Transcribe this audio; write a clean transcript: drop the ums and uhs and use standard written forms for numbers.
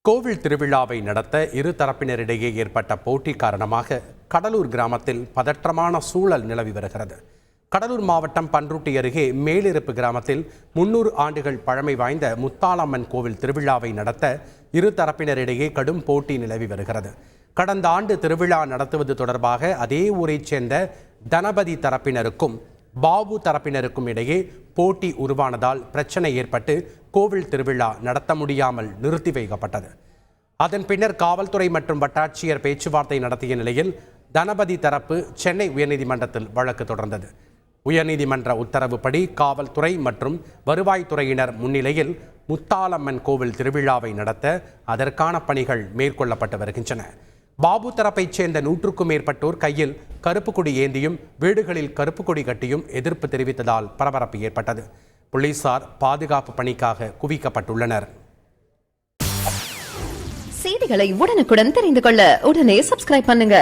கோவில் திருவிழாவை நடத்த இரு தரப்பினரிடையே ஏற்பட்ட போட்டி காரணமாக கடலூர் கிராமத்தில் பதற்றமான சூழல் நிலவி வருகிறது. கடலூர் மாவட்டம் பன்ருட்டி அருகே மேலிருப்பு கிராமத்தில் 300 ஆண்டுகள் பழமை வாய்ந்த முத்தாலம்மன் கோவில் திருவிழாவை நடத்த இரு தரப்பினரிடையே கடும் போட்டி நிலவி வருகிறது. கடந்த ஆண்டு திருவிழா நடத்துவது தொடர்பாக அதே ஊரைச் சேர்ந்த தனபதி தரப்பினருக்கும் பாபு தரப்பினருக்கும் இடையே போட்டி உருவானதால் பிரச்சனை ஏற்பட்டு கோவில் திருவிழா நடத்த முடியாமல் நிறுத்தி வைக்கப்பட்டது. அதன் பின்னர் காவல்துறை மற்றும் வட்டாட்சியர் பேச்சுவார்த்தை நடத்திய நிலையில் தனபதி தரப்பு சென்னை உயர்நீதிமன்றத்தில் வழக்கு தொடர்ந்தது. உயர்நீதிமன்ற உத்தரவுப்படி காவல்துறை மற்றும் வருவாய்த்துறையினர் முன்னிலையில் முத்தாலம்மன் கோவில் திருவிழாவை நடத்த அதற்கான பணிகள் மேற்கொள்ளப்பட்டு வருகின்றன. பாபு தரப்பைச் சேர்ந்த 100க்கும் மேற்பட்டோர் கையில் கருப்பு கொடி ஏந்தியும் வீடுகளில் கருப்பு கொடி கட்டியும் எதிர்ப்பு தெரிவித்ததால் பரபரப்பு ஏற்பட்டது. போலீசார் பாதுகாப்பு பணிக்காக குவிக்கப்பட்டுள்ளனர். செய்திகளை உடனுக்குடன் தெரிந்து கொள்ள உடனே சப்ஸ்கிரைப் பண்ணுங்க.